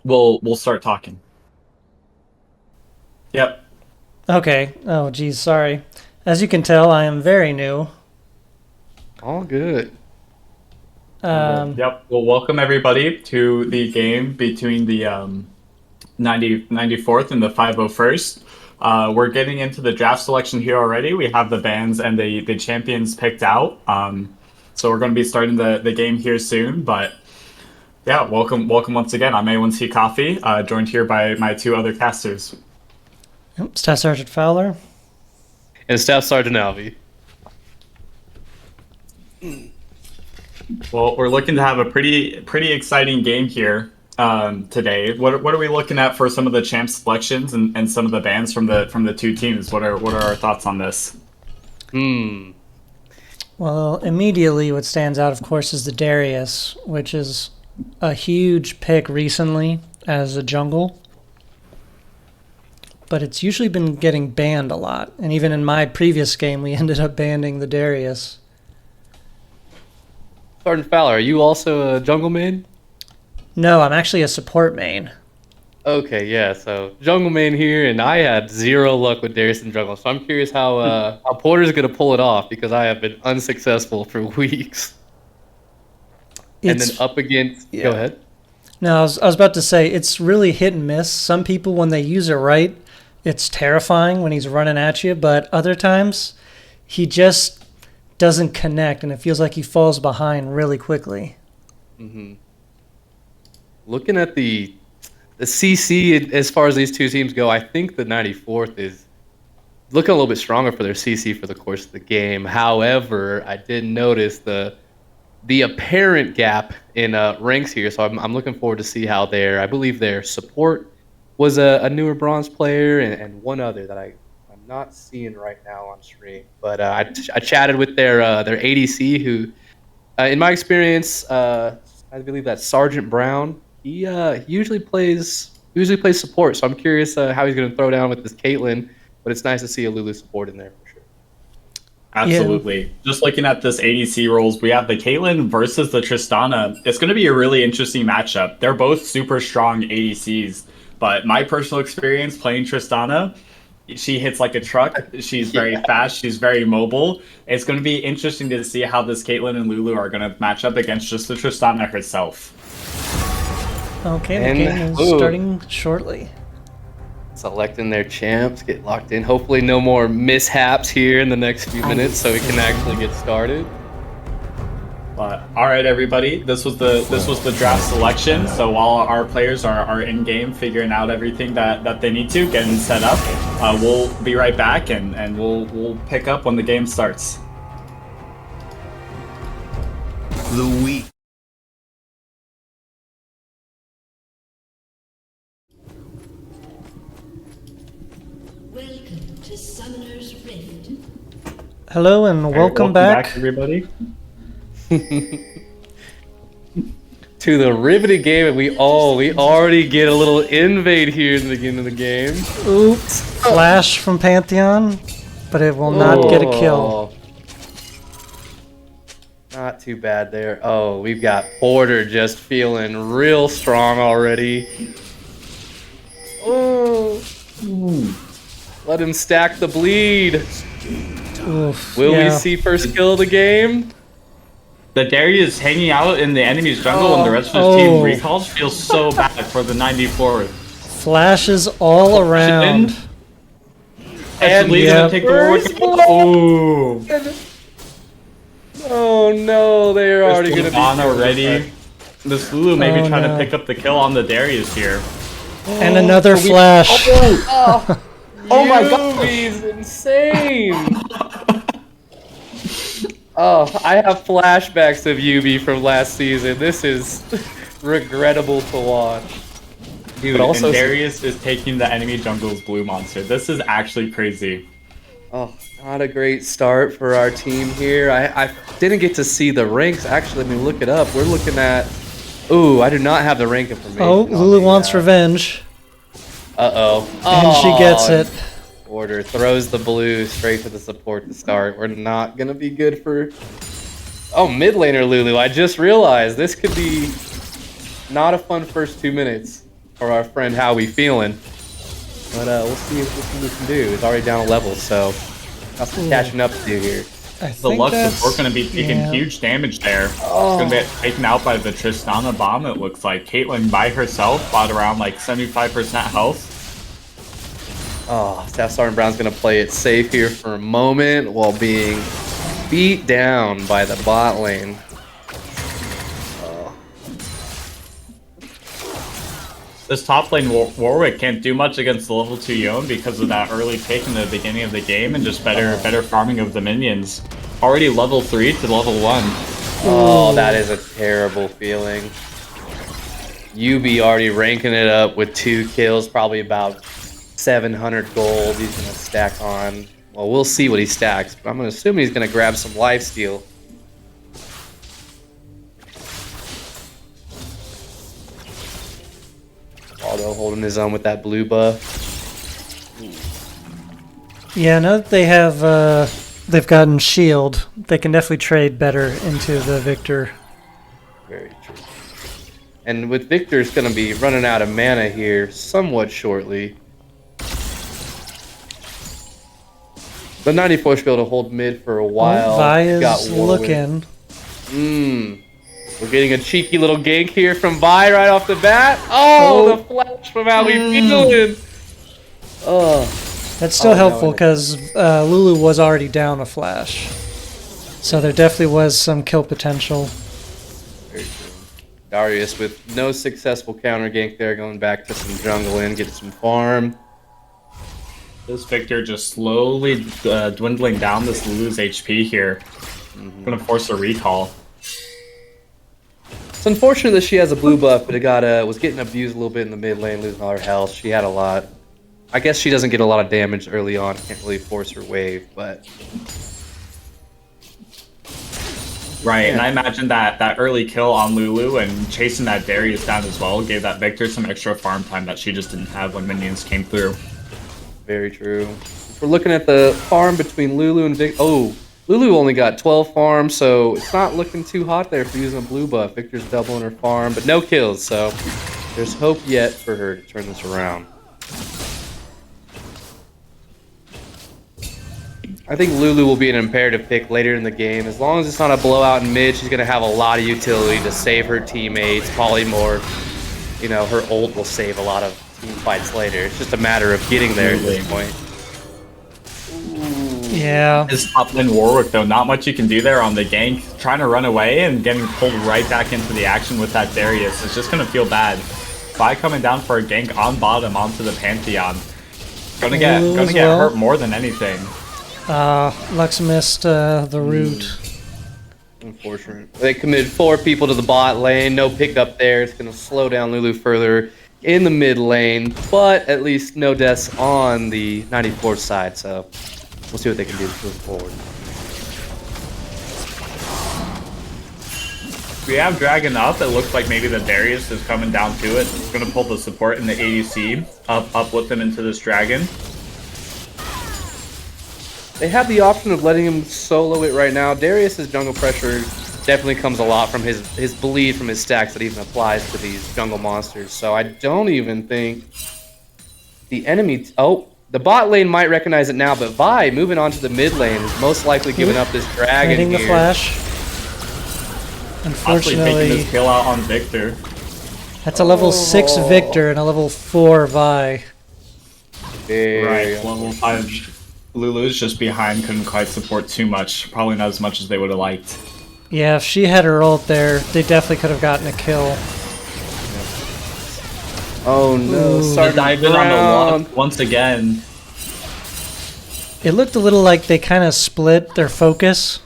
we'll start talking. Yep. Okay. Oh, geez, sorry. As you can tell, I am very new. All good. All good. Um, Yep. Well, welcome everybody to the game between the 94th and the 501st. We're getting into the draft selection here already. We have the bands and the champions picked out. So we're going to be starting the game here soon. But yeah, welcome once again. I'm A1C Coffee, joined here by my two other casters. Staff Sergeant Fowler. And Staff Sergeant Alvey. Well, we're looking to have a pretty exciting game here today. What are we looking at for some of the champ selections and some of the bands from the two teams? What are our thoughts on this? Hmm. Well, immediately what stands out, of course, is the Darius, which is a huge pick recently as a jungle. But it's usually been getting banned a lot. And even in my previous game, we ended up banning the Darius. Sergeant Fowler, are you also a jungle main? No, I'm actually a support main. Okay, yeah. So jungle main here, and I had zero luck with Darius and jungle. So I'm curious how Porter's gonna pull it off because I have been unsuccessful for weeks. And then It's up against. yeah. Go ahead. No, I was about to say it's really hit and miss. Some people, when they use it right, it's terrifying when he's running at you. But other times, he just doesn't connect, and it feels like he falls behind really quickly. Hmm. Looking at the CC as far as these two teams go, I think the 94th is looking a little bit stronger for their CC for the course of the game. However, I did notice the apparent gap in ranks here, so I'm looking forward to see how I believe their support was a newer bronze player and one other that I'm not seeing right now on stream. But I chatted with their ADC who, in my experience, I believe that's Sergeant Brown. He usually plays support, so I'm curious how he's going to throw down with this Caitlyn. But it's nice to see a Lulu support in there for sure. Yeah, Absolutely. Just looking at this ADC roles, we have the Caitlyn versus the Tristana. It's going to be a really interesting matchup. They're both super strong ADCs, but my personal experience playing Tristana, she hits like a truck. She's very Yeah. fast. She's very mobile. It's going to be interesting to see how this Caitlyn and Lulu are going to match up against just the Tristana herself. okay, the And game is starting shortly. selecting their champs, get locked in. Hopefully, no more mishaps here in the next few minutes, so we can actually get started. But all right, everybody, this was the draft selection. So while our players are in game figuring out everything that they need to, getting set up, we'll be right back and we'll pick up when the game starts. The week. Welcome to Summoner's Rift. Hello and All right, welcome back. everybody. To the riveted game, and we already get a little invade here in the beginning of the game. Oops, flash from Pantheon, but it will not get a kill. Oh. Not too bad there. Oh, we've got Porter just feeling real strong already. Oh. Let him stack the bleed. Oof, Will we yeah. see first kill of the game? The Darius hanging out in the enemy's jungle and the rest of his team recalls feels so bad for the 94th. Flashes all around. And Lee's gonna take the first war. blood. Oh, Oh no, they're already gonna be on already. This Lulu maybe Oh, trying no. to pick up the kill on the Darius here. And another flash. Oh my god, he's insane. Oh, I have flashbacks of Yubi from last season. This is regrettable to watch. Dude, But also- and Darius is taking the enemy jungle's blue monster. This is actually crazy. Oh, not a great start for our team here. I didn't get to see the ranks. Actually, let me look it up. We're looking at... Ooh, I do not have the rank information. Oh, on Lulu the, wants revenge, Uh-oh. and she gets it. Order throws the blue straight to the support to start. We're not going to be good for... Oh, mid laner Lulu. I just realized this could be not a fun first 2 minutes. for our friend Howie feeling. But we'll see what we can do. He's already down a level, so got some catching up to do here. I The think Lux that's support going to be taking huge damage there. It's going to get taken out by the Tristana bomb, it looks like. Caitlyn by herself bought around like 75% health. Oh, Staff Sergeant Brown's going to play it safe here for a moment while being beat down by the bot lane. This top lane Warwick can't do much against the level 2 Yone because of that early pick in the beginning of the game and just better farming of the minions. Already level 3 to level 1. Oh, that is a terrible feeling. UB already ranking it up with 2 kills, probably about 700 gold he's going to stack on. Well, we'll see what he stacks, but I'm going to assume he's going to grab some lifesteal. Aldo holding his own with that blue buff. Yeah, now that they have they've gotten shield, they can definitely trade better into the Victor. Very true. And with Victor's going to be running out of mana here somewhat shortly. The 94 should be able to hold mid for a while. Vi Got is Warwick. looking. We're getting a cheeky little gank here from Vi right off the bat. Oh, the flash from how we feeling. Oh, That's still helpful because Lulu was already down a flash. So there definitely was some kill potential. very true. Darius with no successful counter gank there, going back to some jungle in, getting some farm. This Victor just slowly dwindling down this Lulu's HP here. Gonna force a recall. It's unfortunate that she has a blue buff, but it was getting abused a little bit in the mid lane, losing all her health. She had a lot. I guess she doesn't get a lot of damage early on. Can't really force her wave, but Right, and I imagine that early kill on Lulu and chasing that Darius down as well gave that Victor some extra farm time that she just didn't have when minions came through. very true. If we're looking at the farm between Lulu and Vic. Oh, Lulu only got 12 farms, so it's not looking too hot there for using a blue buff. Victor's doubling her farm, but no kills, so there's hope yet for her to turn this around. I think Lulu will be an imperative pick later in the game. As long as it's not a blowout in mid, she's going to have a lot of utility to save her teammates. Polymorph, her ult will save a lot of team fights later. It's just a matter of getting there at this point. Yeah. His top lane Warwick, though, not much you can do there on the gank. Trying to run away and getting pulled right back into the action with that Darius. It's just going to feel bad. Vi coming down for a gank on bottom onto the Pantheon. Gonna get hurt more than anything. Lux missed the root. Unfortunate. They committed 4 people to the bot lane. No pickup there. It's going to slow down Lulu further in the mid lane. But at least no deaths on the 94 side. So we'll see what they can do moving forward. We have Dragon up. It looks like maybe the Darius is coming down to it. It's going to pull the support in the ADC up with them into this Dragon. They have the option of letting him solo it right now. Darius's jungle pressure definitely comes a lot from his bleed from his stacks that even applies to these jungle monsters. So I don't even think the enemy... Oh, the bot lane might recognize it now, but Vi moving on to the mid lane is most likely giving up this dragon Hitting here. the flash. Possibly taking Unfortunately, this kill out on Victor. that's a level 6 Victor and a level 4 Vi. Right, level 5 Lulu's just behind, couldn't quite support too much. Probably not as much as they would have liked. Yeah, if she had her ult there, they definitely could have gotten a kill. Oh no, They dived in on the wall once again. It looked a little like they kind of split their focus.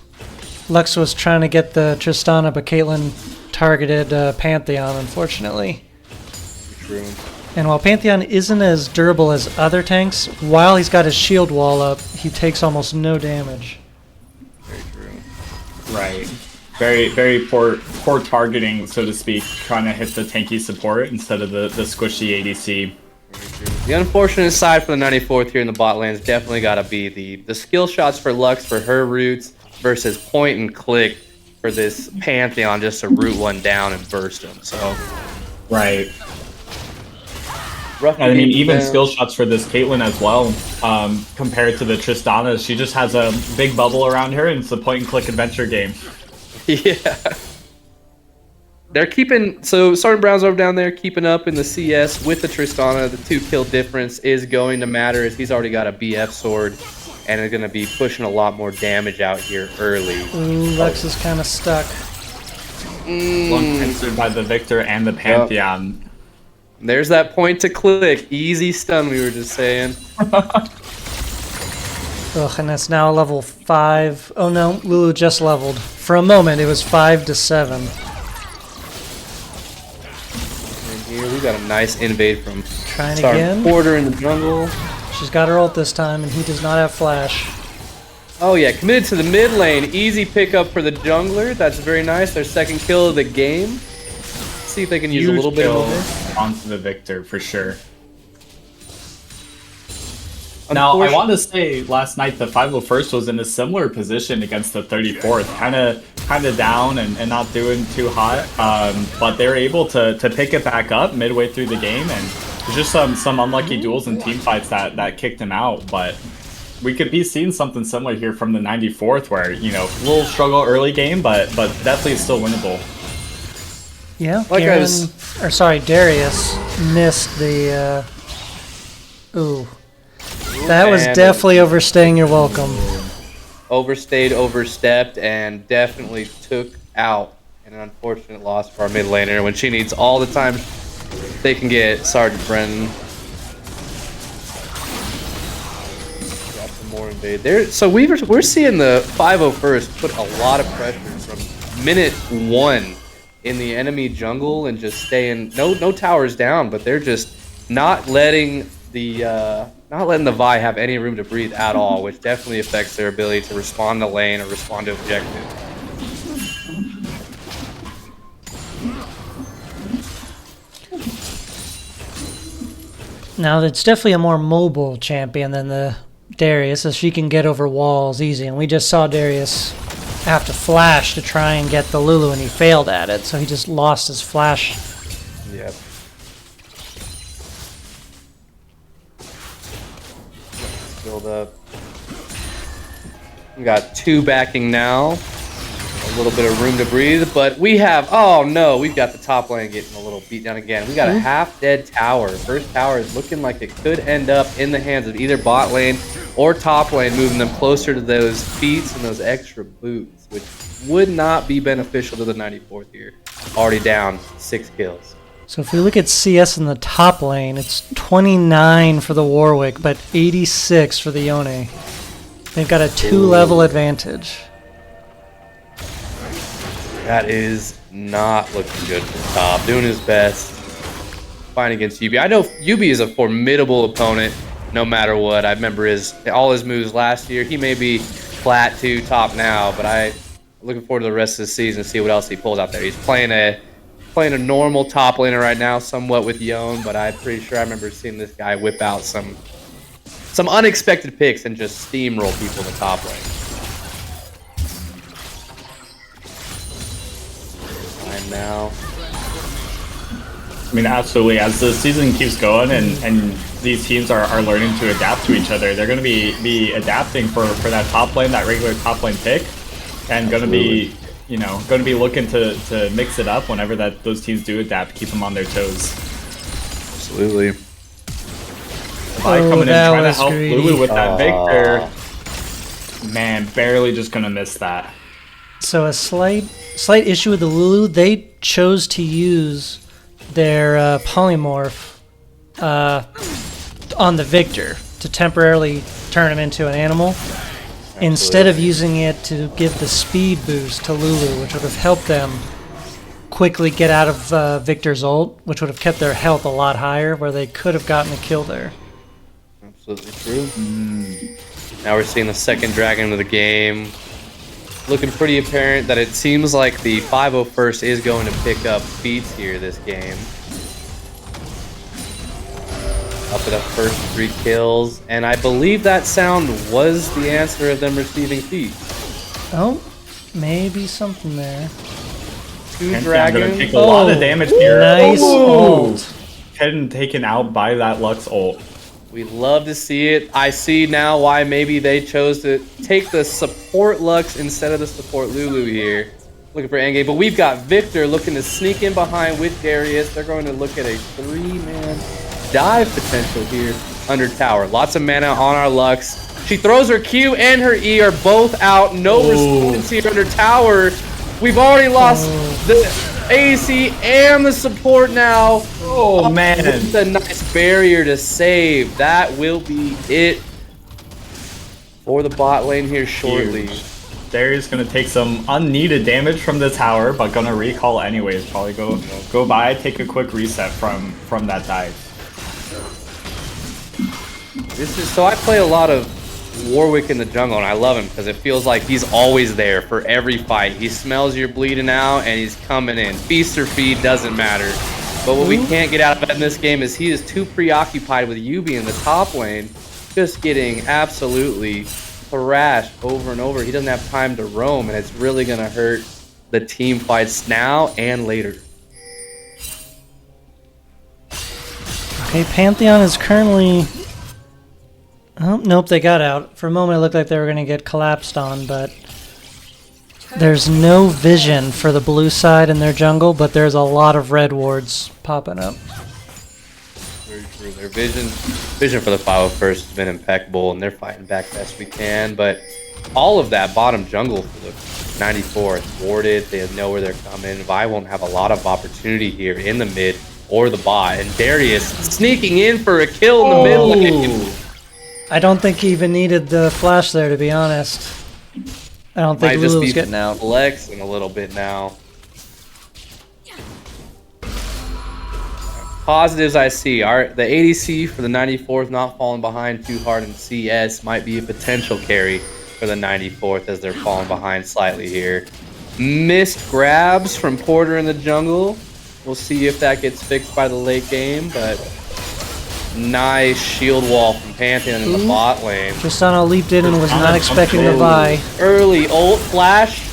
Lux was trying to get the Tristana, but Caitlyn targeted Pantheon, unfortunately. True. And while Pantheon isn't as durable as other tanks, while he's got his shield wall up, he takes almost no damage. Very true. Right. Very, very poor targeting, so to speak, trying to hit the tanky support instead of the squishy ADC. The unfortunate side for the 94th here in the bot lane has definitely got to be the skill shots for Lux for her roots versus point and click for this Pantheon just to root one down and burst him. So Right. Rough I mean, game for even them. skill shots for this Caitlyn as well, compared to the Tristana. She just has a big bubble around her, and it's a point-and-click adventure game. Yeah. They're keeping, so Sergeant Brown's over down there keeping up in the CS with the Tristana. The 2-kill difference is going to matter as he's already got a BF sword and is going to be pushing a lot more damage out here early. Ooh, Lux is kind of stuck. One answered by the Victor and the Pantheon. There's that point to click. Easy stun we were just saying. Ugh, and it's now level 5. Oh no, Lulu just leveled. For a moment, it was 5 to 7. And here we got a nice invade from Trying Sergeant again. Porter in the jungle. She's got her ult this time, and he does not have flash. Oh yeah, committed to the mid lane. Easy pickup for the jungler. That's very nice. Their second kill of the game. See if they can use a little bit of this. Onto the Victor for sure. Now, I want to say last night the 501st was in a similar position against the 34th, kind of down and not doing too hot, but they were able to pick it back up midway through the game, and there's just some unlucky duels and team fights that kicked him out, but we could be seeing something similar here from the 94th, where, you know, a little struggle early game, but definitely still winnable. Yeah, Like I was- Darius missed the, ooh. That was And- definitely overstaying your welcome. Overstayed, overstepped, and definitely took out an unfortunate loss for our mid laner when she needs all the time they can get. Sergeant Brennan. Got some more invade there. So we're seeing the 501st put a lot of pressure from minute 1 in the enemy jungle and just staying no towers down, but they're just not letting the Vi have any room to breathe at all, which definitely affects their ability to respond to lane or respond to objective. Now, it's definitely a more mobile champion than the Darius, as she can get over walls easy. And we just saw Darius have to flash to try and get the Lulu, and he failed at it, so he just lost his flash. Yep. Build up. We got 2 backing now. A little bit of room to breathe, but we have, oh no, we've got the top lane getting a little beat down again. We got a half-dead tower. First tower is looking like it could end up in the hands of either bot lane or top lane, moving them closer to those feats and those extra boots, which would not be beneficial to the 94th here. Already down 6 kills. So if we look at CS in the top lane, it's 29 for the Warwick, but 86 for the Yone. They've got a 2-level advantage. That is not looking good for top. Doing his best. Fighting against UB. I know UB is a formidable opponent no matter what. I remember all his moves last year. He may be flat to top now, but I'm looking forward to the rest of the season to see what else he pulls out there. He's playing a normal top laner right now, somewhat with Yone, but I'm pretty sure I remember seeing this guy whip out some unexpected picks and just steamroll people in the top lane. And now, I mean, absolutely. As the season keeps going and these teams are learning to adapt to each other, they're going to be adapting for that top lane, that regular top lane pick, and going to be, you know, going to be looking to mix it up whenever those teams do adapt, keep them on their toes. absolutely. Vi coming in that trying to was help greedy. Lulu with that Victor. Man, barely just going to miss that. So a slight issue with the Lulu, they chose to use their polymorph on the Victor to temporarily turn him into an animal, instead of using it to give the speed boost to Lulu, which would have helped them quickly get out of Victor's ult, which would have kept their health a lot higher, where they could have gotten a kill there. Absolutely true. Now we're seeing the second dragon of the game. Looking pretty apparent that it seems like the 501st is going to pick up feats here this game. Up to the first 3 kills, and I believe that sound was the answer of them receiving feats. Oh, maybe something there. 2 Pantheon gonna dragons. take a lot of damage here. Nice Ooh. ult. getting taken out by that Lux ult. We love to see it. I see now why maybe they chose to take the support Lux instead of the support Lulu here. Looking for endgame, but we've got Victor looking to sneak in behind with Darius. They're going to look at a 3-man dive potential here under tower. Lots of mana on our Lux. She throws her Q and her E are both out. No response here under tower. We've already lost the AC and the support now. Oh, man. It's a nice barrier to save. That will be it for the bot lane here shortly. Huge. Darius gonna take some unneeded damage from the tower, but gonna recall anyways. Probably go by, take a quick reset from that dive. This is so I play a lot of Warwick in the jungle, and I love him because it feels like he's always there for every fight. He smells you're bleeding out, and he's coming in. Feast or feed, doesn't matter. But what we can't get out of it in this game is he is too preoccupied with Yubi in the top lane, just getting absolutely thrashed over and over. He doesn't have time to roam, and it's really going to hurt the team fights now and later. Okay, Pantheon is currently... Oh, nope, they got out. For a moment it looked like they were going to get collapsed on, but there's no vision for the blue side in their jungle, but there's a lot of red wards popping up. Very true. Their vision for the 501st has been impeccable, and they're fighting back best we can, but all of that bottom jungle for the 94 is warded. They know where they're coming. Vi won't have a lot of opportunity here in the mid or the bot, and Darius sneaking in for a kill in the mid lane. I don't think he even needed the flash there, to be honest. I don't think Might just Lulu's be getting out. flexing a little bit now. Positives I see are the ADC for the 94th not falling behind too hard in CS might be a potential carry for the 94th as they're falling behind slightly here. Missed grabs from Porter in the jungle. We'll see if that gets fixed by the late game, but nice shield wall from Pantheon in the bot lane. Tristana leaped in and was not expecting the buy. Early ult flash.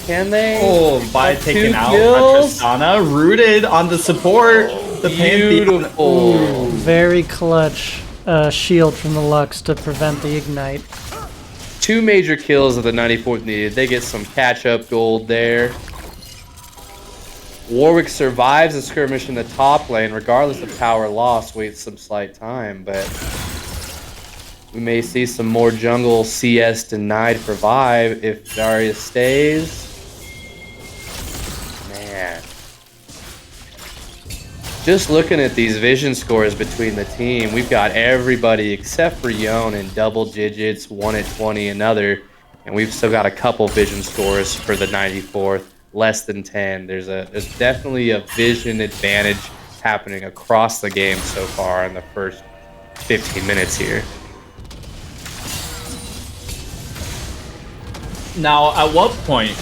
Can they? Oh, Vi taken out by kills? Tristana, rooted on the support. The Pantheon. Beautiful. Very clutch shield from the Lux to prevent the ignite. 2 major kills that the 94th needed. They get some catch-up gold there. Warwick survives a skirmish in the top lane, regardless of power loss, waits some slight time, but we may see some more jungle CS denied for Vive if Darius stays. Man. Just looking at these vision scores between the team, we've got everybody except for Yon in double digits, 1 at 20, another, and we've still got a couple vision scores for the 94th. Less than 10. There's definitely a vision advantage happening across the game so far in the first 15 minutes here. Now, at what point,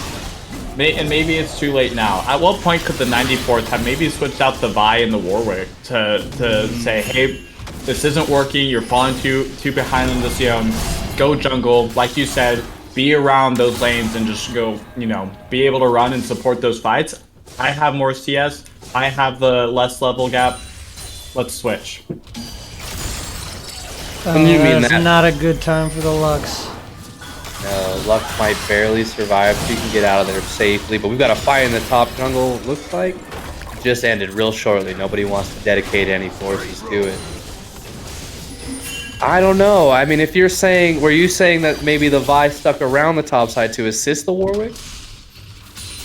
and maybe it's too late now, at what point could the 94th have maybe switched out the Vi and the Warwick to say, hey, this isn't working, you're falling too behind on this Yon, go jungle, like you said, be around those lanes and just go, be able to run and support those fights. I have more CS. I have the less level gap. Let's switch. That's not a good time for the Lux. No, Lux might barely survive. She can get out of there safely, but we've got a fight in the top jungle. Looks like just ended real shortly. Nobody wants to dedicate any forces to it. I don't know. I mean, if you're saying, were you saying that maybe the Vi stuck around the top side to assist the Warwick?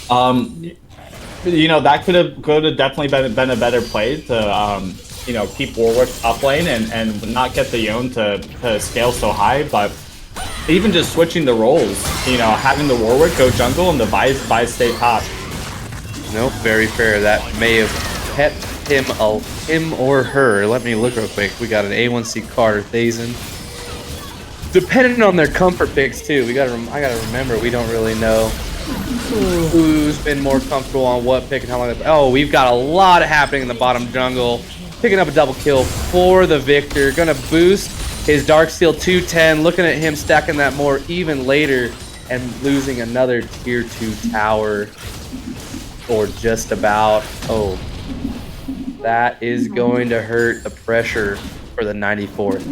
That could have definitely been a better play to, keep Warwick up lane and not get the Yon to scale so high. But even just switching the roles, having the Warwick go jungle and the Vi stay top. Nope, very fair. That may have kept him or her. Let me look real quick. We got an A1C Carter Thazen. Depending on their comfort picks too. I gotta remember we don't really know who's been more comfortable on what pick and how long. Oh, we've got a lot happening in the bottom jungle. Picking up a double kill for the Victor. Gonna boost his Darksteel 210. Looking at him stacking that more even later and losing another tier 2 tower. Or just about. Oh. That is going to hurt the pressure for the 94th.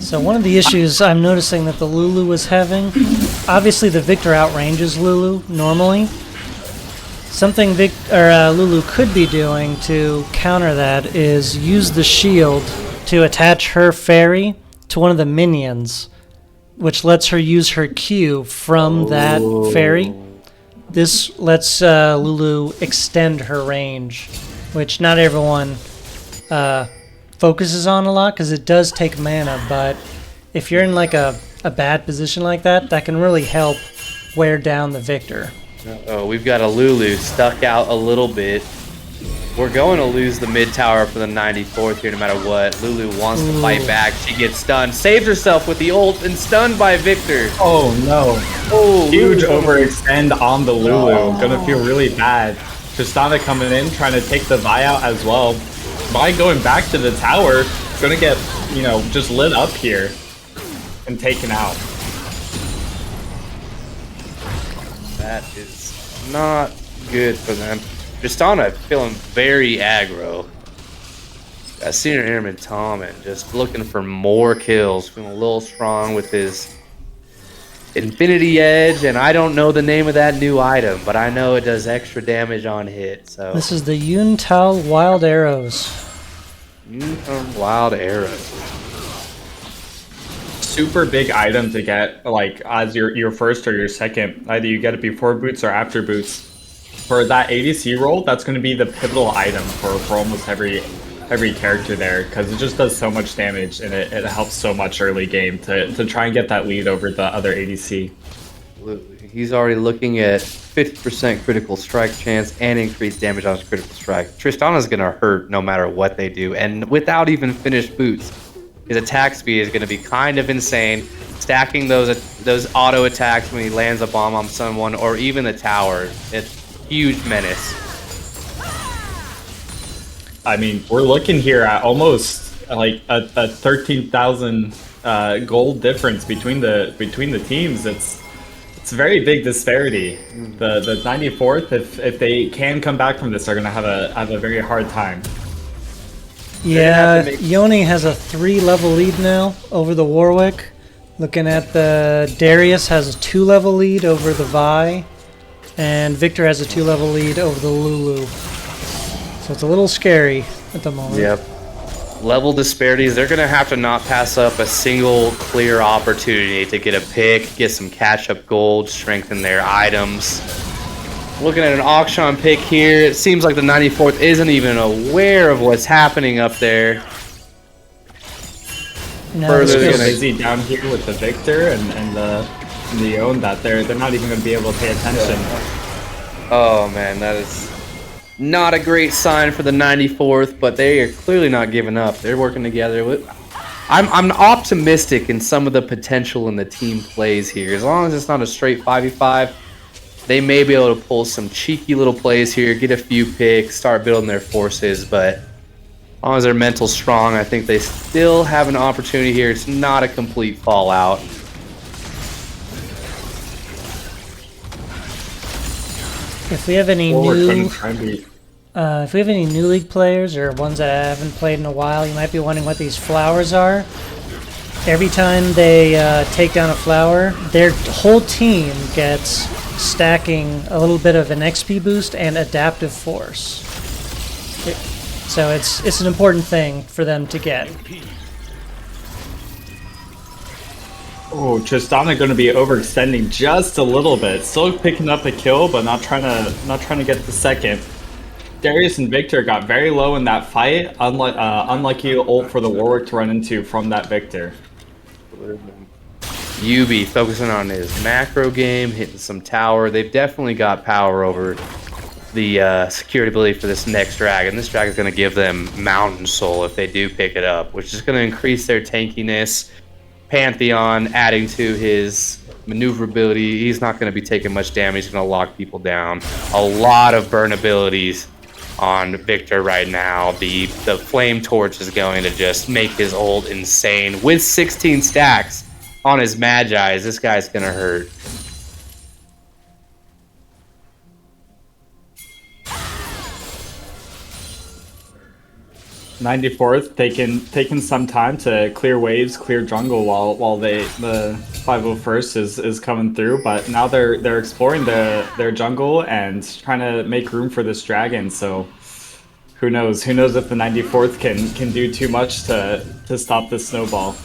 So one of the issues I'm noticing that the Lulu is having, obviously the Victor outranges Lulu normally. Something Lulu could be doing to counter that is use the shield to attach her fairy to one of the minions, which lets her use her Q from that fairy. This lets Lulu extend her range, which not everyone focuses on a lot because it does take mana, but if you're in like a bad position like that, that can really help wear down the Victor. Oh, we've got a Lulu stuck out a little bit. We're going to lose the mid tower for the 94th here no matter what. Lulu wants to fight back. She gets stunned, saves herself with the ult, and stunned by Victor. Oh no. Oh, Huge overextend on the Lulu. Gonna feel really bad. Tristana coming in, trying to take the Vi out as well. Vi going back to the tower, gonna get, just lit up here and taken out. That is not good for them. Tristana feeling very aggro. Got Senior Airman Tom just looking for more kills. Feeling a little strong with his Infinity Edge, and I don't know the name of that new item, but I know it does extra damage on hit. So This is the Yuntal Wild Arrows. Wild Arrows. Super big item to get, like, as your first or your second. Either you get it before boots or after boots. For that ADC role, that's going to be the pivotal item for almost every character there, because it just does so much damage and it helps so much early game to try and get that lead over the other ADC. Absolutely. He's already looking at 50% critical strike chance and increased damage on his critical strike. Tristana's going to hurt no matter what they do, and without even finished boots, his attack speed is going to be kind of insane. Stacking those auto attacks when he lands a bomb on someone or even the tower, it's huge menace. I mean, we're looking here at almost like a 13,000 gold difference between the teams. It's a very big disparity. The 94th, if they can come back from this, are going to have a very hard time. Yeah, Yoni has a 3-level lead now over the Warwick. Looking at the Darius has a 2-level lead over the Vi, and Victor has a 2-level lead over the Lulu. So it's a little scary at the moment. Yep. Level disparities, they're going to have to not pass up a single clear opportunity to get a pick, get some catch-up gold, strengthen their items. Looking at an auction pick here, it seems like the 94th isn't even aware of what's happening up there. No, Further, they're it's busy down here with the Victor and the Own that they're not even going to be able to pay attention. Oh man, that is not a great sign for the 94th, but they are clearly not giving up. They're working together. I'm optimistic in some of the potential in the team plays here. As long as it's not a straight 5v5, they may be able to pull some cheeky little plays here, get a few picks, start building their forces, but as long as their mental's strong, I think they still have an opportunity here. It's not a complete fallout. If we have any new league players or ones that haven't played in a while, you might be wondering what these flowers are. Every time they take down a flower, their whole team gets stacking a little bit of an XP boost and adaptive force. So it's an important thing for them to get. Oh, Tristana going to be overextending just a little bit. Still picking up a kill, but not trying to get the second. Darius and Victor got very low in that fight. Unlucky ult for the Warwick to run into from that Victor. Yubi focusing on his macro game, hitting some tower. They've definitely got power over the security ability for this next dragon. This dragon is going to give them Mountain Soul if they do pick it up, which is going to increase their tankiness. Pantheon adding to his maneuverability. He's not going to be taking much damage. He's going to lock people down. A lot of burn abilities on Victor right now. The Flame Torch is going to just make his ult insane. With 16 stacks on his Magi's, this guy's going to hurt. 94th taking some time to clear waves, clear jungle while the 501st is coming through, but now they're exploring their jungle and trying to make room for this dragon. So who knows? Who knows if the 94th can do too much to stop this snowball?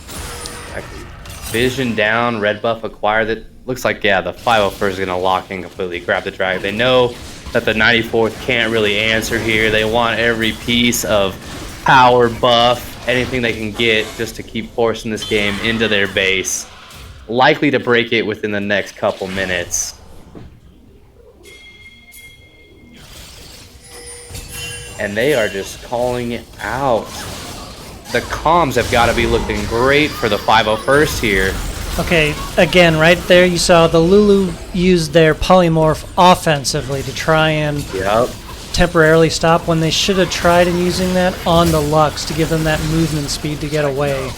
Vision down, red buff acquired. It looks like, yeah, the 501st is going to lock in completely, grab the dragon. They know that the 94th can't really answer here. They want every piece of power buff, anything they can get just to keep forcing this game into their base. Likely to break it within the next couple minutes. And they are just calling it out. The comms have got to be looking great for the 501st here. Okay, again, right there you saw the Lulu use their polymorph offensively to try and temporarily stop when they should have tried in using that on the Lux to give them that movement speed to get away.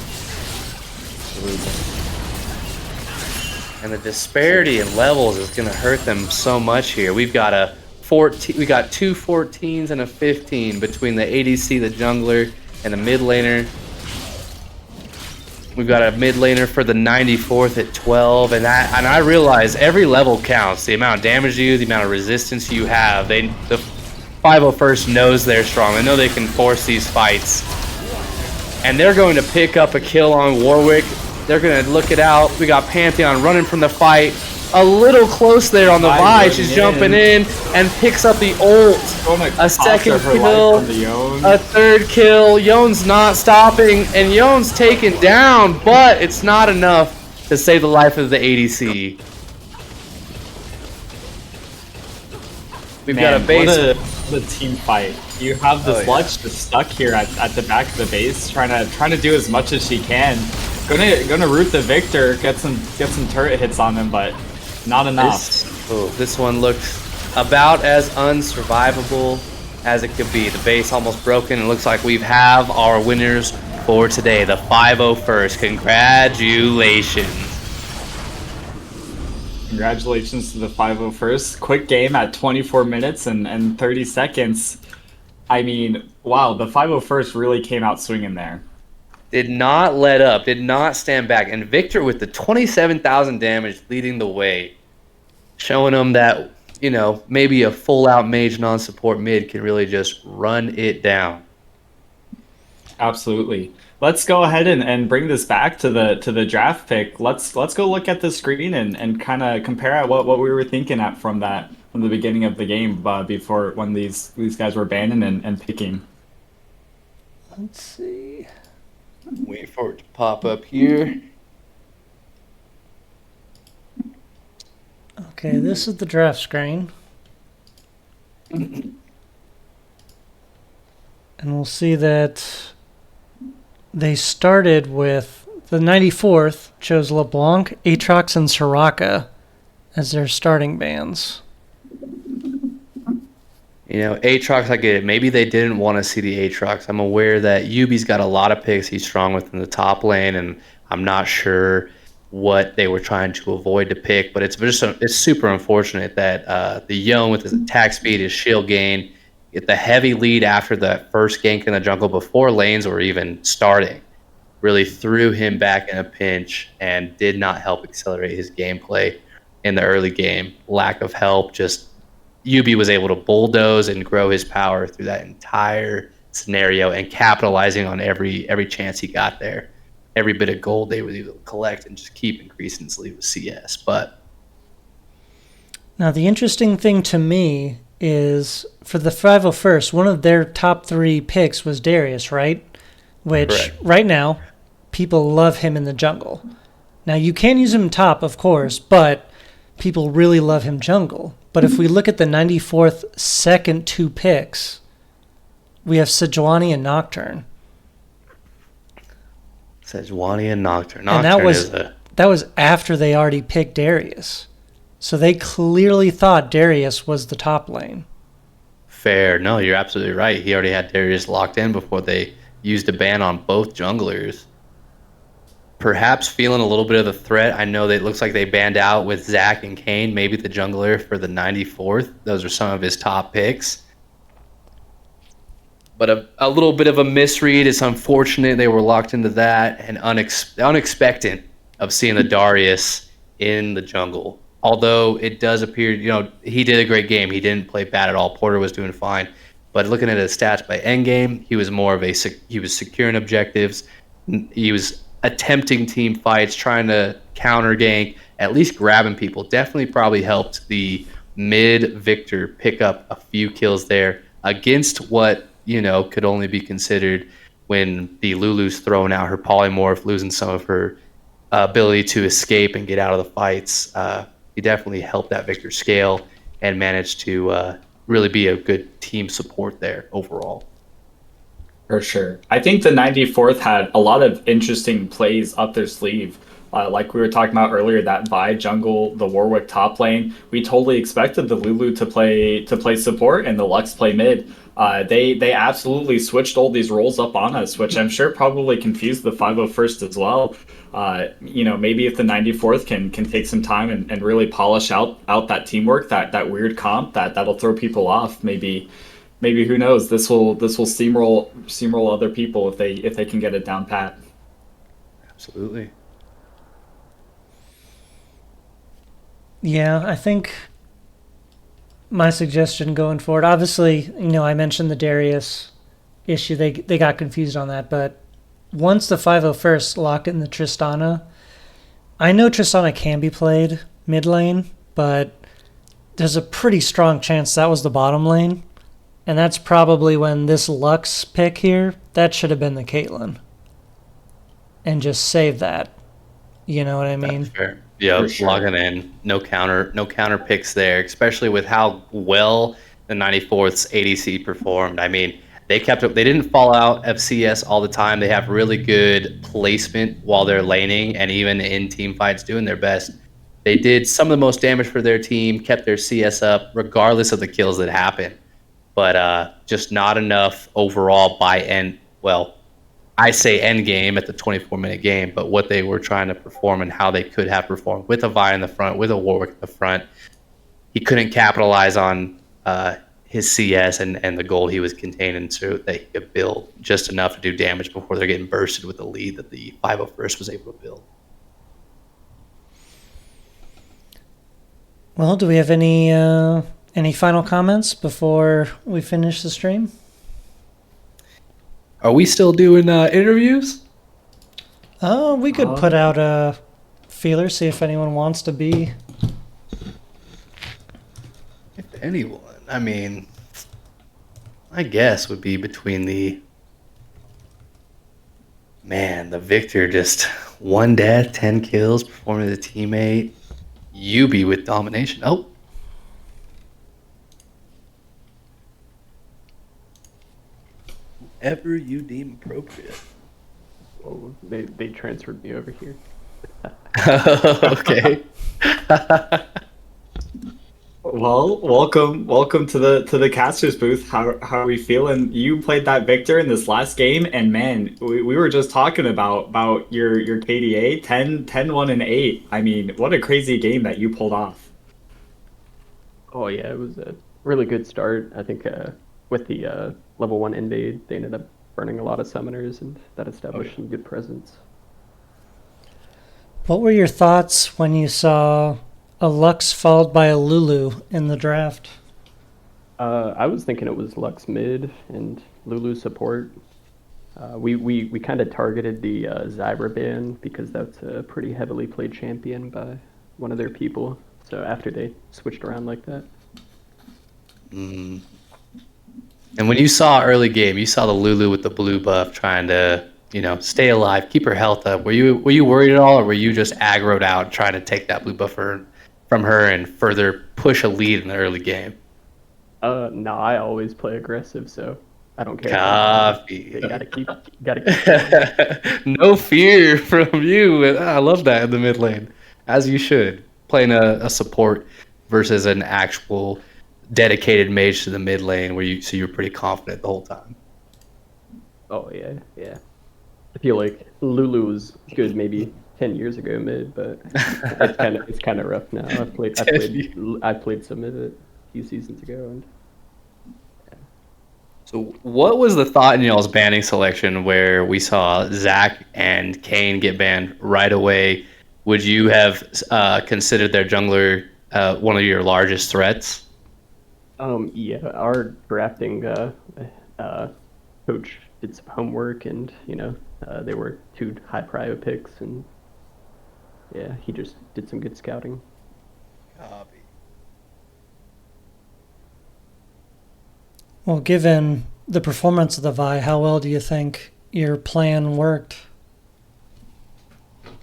And the disparity in levels is going to hurt them so much here. We've got a 14, we got two 14s and a 15 between the ADC, the jungler, and the mid laner. We've got a mid laner for the 94th at 12, and I realize every level counts. The amount of damage you do, the amount of resistance you have. The 501st knows they're strong. They know they can force these fights, and they're going to pick up a kill on Warwick. They're going to look it out. We got Pantheon running from the fight. A little close there on the Vi. She's jumping in and picks up the ult. A second kill, a third kill. Yone's not stopping, and Yone's taken down, but it's not enough to save the life of the ADC. We've got a base. What a team fight. You have this Lux just stuck here at the back of the base, trying to do as much as she can. Gonna root the Victor, get some turret hits on him, but not enough. This one looks about as unsurvivable as it could be. The base almost broken. It looks like we have our winners for today, the 501st. Congratulations. Congratulations to the 501st. Quick game at 24 minutes and 30 seconds. I mean, wow, the 501st really came out swinging there. Did not let up, did not stand back. And Victor with the 27,000 damage leading the way. Showing them that, you know, maybe a full-out mage non-support mid can really just run it down. Absolutely. Let's go ahead and bring this back to the draft pick. Let's go look at the screen and kind of compare at what we were thinking at from the beginning of the game before when these guys were banning and picking. Let's see. Wait for it to pop up here. Okay, this is the draft screen. And we'll see that they started with the 94th, chose LeBlanc, Aatrox, and Soraka as their starting bans. You know, Aatrox, I get it. Maybe they didn't want to see the Aatrox. I'm aware that Yubi's got a lot of picks. He's strong within the top lane, and I'm not sure what they were trying to avoid to pick. But it's super unfortunate that the Yone with his attack speed, his shield gain, get the heavy lead after the first gank in the jungle before lanes were even starting. Really threw him back in a pinch and did not help accelerate his gameplay in the early game. Lack of help, just Yubi was able to bulldoze and grow his power through that entire scenario and capitalizing on every chance he got there. Every bit of gold they were able to collect and just keep increasing his lead with CS. But now the interesting thing to me is for the 501st, one of their top 3 picks was Darius, right? Which right now people love him in the jungle. Now you can use him top, of course, but people really love him jungle. But if we look at the 94th second 2 picks, we have Sejuani and Nocturne. Sejuani and Nocturne. And that was after they already picked Darius. So they clearly thought Darius was the top lane. Fair. No, you're absolutely right. He already had Darius locked in before they used a ban on both junglers. Perhaps feeling a little bit of the threat. I know that it looks like they banned out with Zach and Kane, maybe the jungler for the 94th. Those are some of his top picks. but a little bit of a misread. It's unfortunate they were locked into that, and unexpected of seeing the Darius in the jungle. Although it does appear, he did a great game. He didn't play bad at all. Porter was doing fine. But looking at his stats by endgame, he was more of he was securing objectives. He was attempting team fights, trying to counter gank, at least grabbing people. Definitely probably helped the mid Victor pick up a few kills there against what, could only be considered when the Lulu's throwing out her polymorph, losing some of her ability to escape and get out of the fights. He definitely helped that Victor scale and managed to really be a good team support there overall. For sure. I think the 94th had a lot of interesting plays up their sleeve. Like we were talking about earlier, that Vi jungle, the Warwick top lane. We totally expected the Lulu to play support and the Lux play mid. They absolutely switched all these roles up on us, which I'm sure probably confused the 501st as well. Maybe if the 94th can take some time and really polish out that teamwork, that weird comp that'll throw people off. Maybe who knows? This will steamroll other people if they can get it down pat. Absolutely. Yeah, I think my suggestion going forward, obviously, I mentioned the Darius issue. They got confused on that, but once the 501st locked in the Tristana, I know Tristana can be played mid lane, but there's a pretty strong chance that was the bottom lane. And that's probably when this Lux pick here, that should have been the Caitlyn. And just save that. You know what I mean? That's fair. Yeah, sure. Logging in. No counter picks there, especially with how well the 94th's ADC performed. I mean, they kept up. They didn't fall out of CS all the time. They have really good placement while they're laning and even in team fights doing their best. They did some of the most damage for their team, kept their CS up regardless of the kills that happened. But just not enough overall by end. Well, I say end game at the 24-minute game, but what they were trying to perform and how they could have performed with a Vi in the front, with a Warwick in the front, he couldn't capitalize on his CS and the gold he was containing so that he could build just enough to do damage before they're getting bursted with the lead that the 501st was able to build. Well, do we have any final comments before we finish the stream? Are we still doing interviews? We could put out a feeler, see if anyone wants to be. If anyone, I mean, my guess would be between the Victor, just 1 death, 10 kills, performing as a teammate, Yubi with domination. Oh. Whatever you deem appropriate. Oh, they transferred me over here. Okay. Well, welcome to the casters booth. How are we feeling? You played that Victor in this last game, and man, we were just talking about your KDA 10-1 and 8. I mean, what a crazy game that you pulled off. Oh yeah, it was a really good start. I think with the level 1 invade, they ended up burning a lot of summoners, and that established some good presence. What were your thoughts when you saw a Lux followed by a Lulu in the draft? I was thinking it was Lux mid and Lulu support. We kind of targeted the Zyra ban because that's a pretty heavily played champion by one of their people. So after they switched around like that. Mm. And when you saw early game, you saw the Lulu with the blue buff trying to, stay alive, keep her health up. Were you worried at all, or were you just aggroed out trying to take that blue buff from her and further push a lead in the early game? No, I always play aggressive, so I don't care. Copy. They gotta keep going. No fear from you. I love that in the mid lane, as you should. Playing a support versus an actual dedicated mage to the mid lane, so you're pretty confident the whole time. Oh yeah. I feel like Lulu was good maybe 10 years ago mid, but it's kind of rough now. I played some mid a few seasons ago, and So, what was the thought in y'all's banning selection where we saw Zach and Kane get banned right away? Would you have considered their jungler one of your largest threats? Yeah, our drafting uh, coach did some homework, and they were two high prio picks, and yeah, he just did some good scouting. Copy. Well, given the performance of the Vi, how well do you think your plan worked?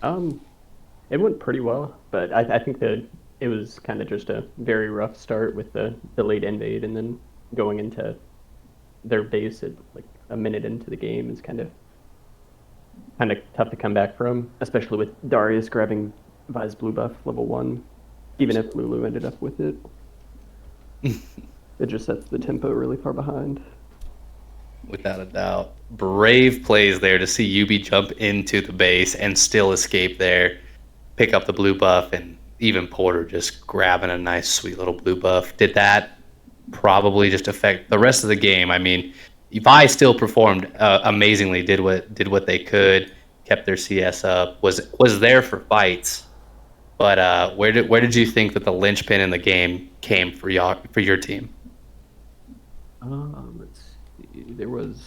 It went pretty well, but I think that it was kind of just a very rough start with the delayed invade, and then going into their base at like a minute into the game is kind of tough to come back from, especially with Darius grabbing Vi's blue buff level 1, even if Lulu ended up with it. It just sets the tempo really far behind. Without a doubt. Brave plays there to see Yubi jump into the base and still escape there, pick up the blue buff, and even Porter just grabbing a nice, sweet little blue buff. Did that probably just affect the rest of the game? I mean, Vi still performed amazingly, did what they could, kept their CS up, was there for fights. But where did you think that the linchpin in the game came for your team? Let's see. There was,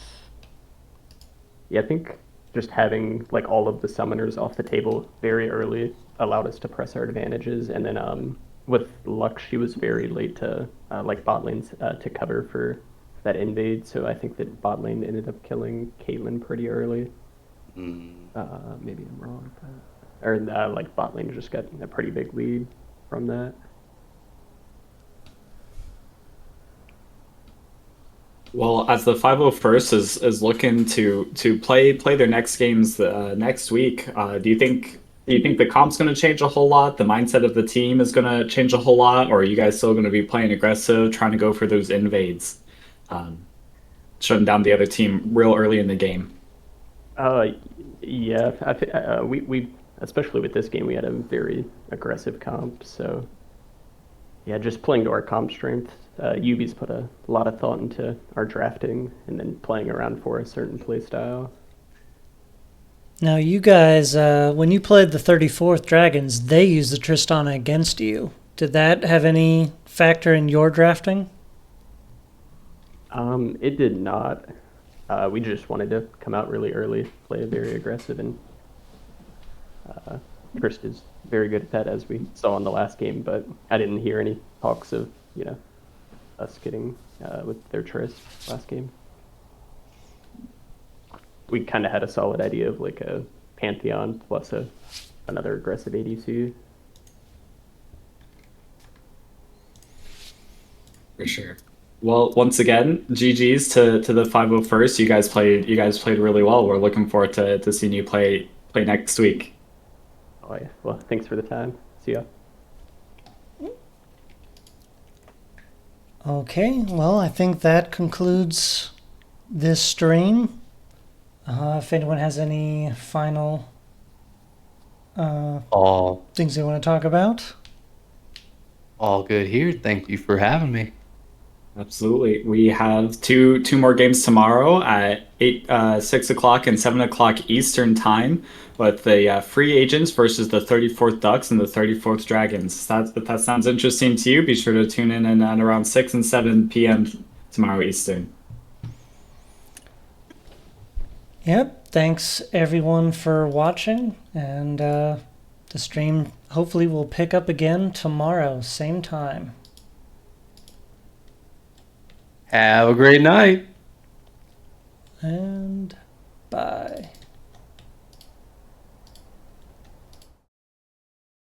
yeah, I think just having like all of the summoners off the table very early allowed us to press our advantages, and then with Lux, she was very late to like bot lanes to cover for that invade. So I think that bot lane ended up killing Caitlyn pretty early. Maybe I'm wrong, or like bot lane just got a pretty big lead from that. Well, as the 501st is looking to play their next games next week, do you think the comp's going to change a whole lot? The mindset of the team is going to change a whole lot, or are you guys still going to be playing aggressive, trying to go for those invades, shutting down the other team real early in the game? Yeah, we especially with this game, we had a very aggressive comp. So yeah, just playing to our comp strength. Yubi's put a lot of thought into our drafting and then playing around for a certain play style. Now, you guys, when you played the 34th Dragons, they used the Tristana against you. Did that have any factor in your drafting? It did not. We just wanted to come out really early, play very aggressive, and Trist is very good at that, as we saw in the last game. But I didn't hear any talks of us getting with their Trist last game. We kind of had a solid idea of like a Pantheon plus another aggressive ADC. For sure. Well, once again, GG's to the 501st. You guys played really well. We're looking forward to seeing you play next week. Oh yeah. Well, thanks for the time. See ya. Okay, well, I think that concludes this stream. If anyone has any final things they want to talk about. All good here. Thank you for having me. Absolutely. We have two more games tomorrow at 6 o'clock and 7 o'clock Eastern time, with the free agents versus the 34th Ducks and the 34th Dragons. If that sounds interesting to you, be sure to tune in at around 6 and 7 p.m. tomorrow Eastern. Yep, thanks everyone for watching, and the stream hopefully will pick up again tomorrow, same time. Have a great night. And bye.